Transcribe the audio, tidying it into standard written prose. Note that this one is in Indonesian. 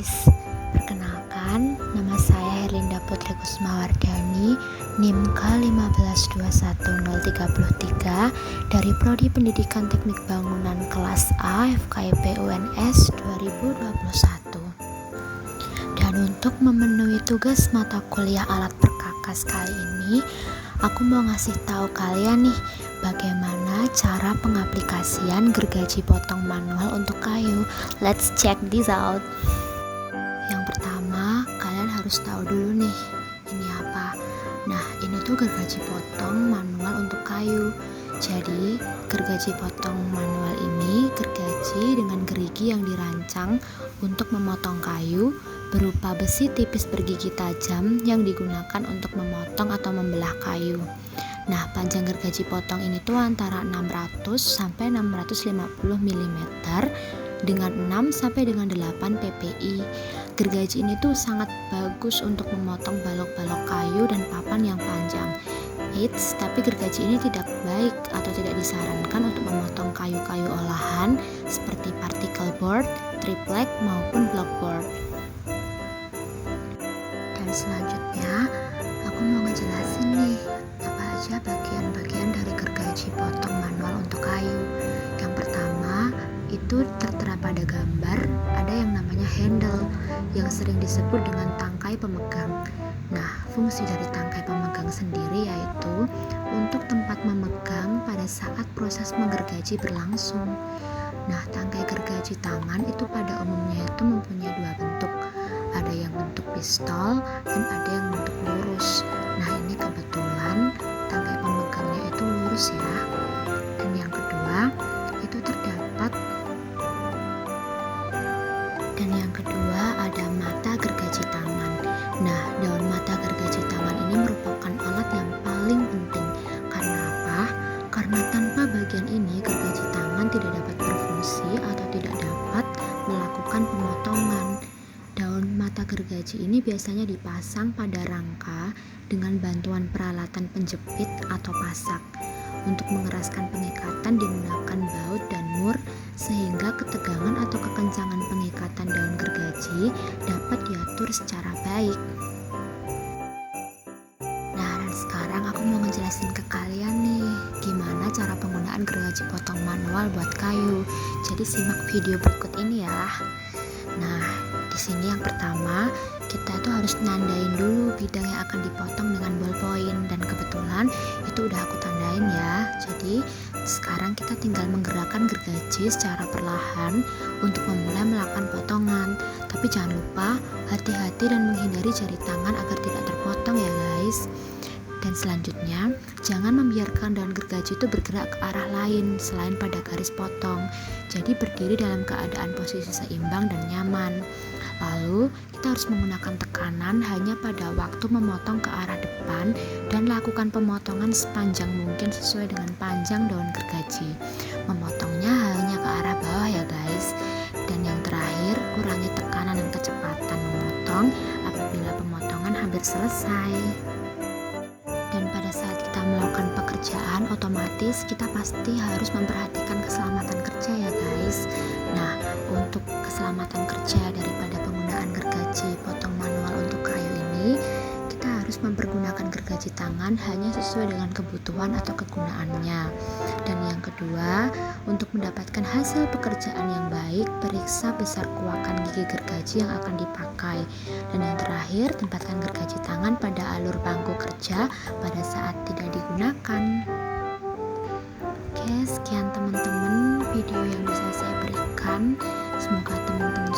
guys, perkenalkan nama saya Herlinda Putri Kusmawardani, NIM K1521033 dari Prodi Pendidikan Teknik Bangunan kelas A FKIP UNS 2021. Dan untuk memenuhi tugas mata kuliah alat perkakas kali ini, aku mau ngasih tahu kalian nih bagaimana cara pengaplikasian gergaji potong manual untuk kayu. Let's check this out. Yang pertama, kalian harus tahu dulu nih, ini apa? Nah, ini tuh gergaji potong manual untuk kayu. Jadi, gergaji potong manual ini gergaji dengan gerigi yang dirancang untuk memotong kayu berupa besi tipis bergigi tajam yang digunakan untuk memotong atau membelah kayu. Nah, panjang gergaji potong ini tuh antara 600 sampai 650 mm dengan 6 sampai dengan 8 ppi. Gergaji ini tuh sangat bagus untuk memotong balok-balok kayu dan papan yang panjang. Eits, tapi gergaji ini tidak baik atau tidak disarankan untuk memotong kayu-kayu olahan seperti particle board, triplek maupun blockboard. Dan selanjutnya, aku mau ngejelasin nih apa aja bagian-bagian dari gergaji potong manual untuk kayu. Yang pertama, itu tertera pada gambar, ada yang namanya handle yang sering disebut dengan tangkai pemegang. Nah, fungsi dari tangkai pemegang sendiri yaitu untuk tempat memegang pada saat proses menggergaji berlangsung. Nah, tangkai gergaji tangan itu pada umumnya itu mempunyai dua bentuk. Ada yang bentuk pistol dan ada yang bentuk lurus. Nah, ini kebetulan tangkai pemegangnya itu lurus ya. Dan yang kedua, itu terdapat ada mata gergaji tangan. Nah, daun mata gergaji tangan ini merupakan alat yang paling penting. Karena apa? Karena tanpa bagian ini gergaji tangan tidak dapat berfungsi atau tidak dapat melakukan pemotongan. Daun mata gergaji ini biasanya dipasang pada rangka dengan bantuan peralatan penjepit atau pasak. Untuk mengeraskan pengikatan digunakan baut dan mur sehingga ketegangan atau kekencangan pengikatan daun gergaji dapat diatur secara baik. Nah, dan sekarang aku mau ngejelasin ke kalian nih gimana cara penggunaan gergaji potong manual buat kayu. Jadi simak video berikut ini ya. Nah, di sini yang pertama kita tuh harus nandain dulu bidang yang akan dipotong dengan ballpoint, dan kebetulan itu udah aku tandain ya. Jadi sekarang kita tinggal menggerakkan gergaji secara perlahan untuk memulai melakukan potongan. Tapi jangan lupa hati-hati dan menghindari jari tangan agar tidak terpotong ya guys. Dan selanjutnya, jangan membiarkan daun gergaji itu bergerak ke arah lain selain pada garis potong. Jadi berdiri dalam keadaan posisi seimbang dan nyaman. Lalu, kita harus menggunakan tekanan hanya pada waktu memotong ke arah depan dan lakukan pemotongan sepanjang mungkin sesuai dengan panjang daun gergaji. Memotongnya hanya ke arah bawah ya guys. Dan yang terakhir, kurangi tekanan dan kecepatan memotong apabila pemotongan hampir selesai. Dan pada saat kita melakukan pekerjaan, otomatis kita pasti harus memperhatikan keselamatan kerja ya guys. Nah, untuk keselamatan kerja daripada penggunaan gergaji potong manual untuk kayu ini, kita harus mempergunakan gergaji tangan hanya sesuai dengan kebutuhan atau kegunaannya. Dan yang kedua, untuk mendapatkan hasil pekerjaan yang baik, periksa besar kuakan gigi gergaji yang akan dipakai. Dan yang terakhir, tempatkan gergaji tangan pada alur bangku kerja pada saat tidak digunakan. Oke, sekian teman-teman video yang bisa saya berikan. Semoga teman-teman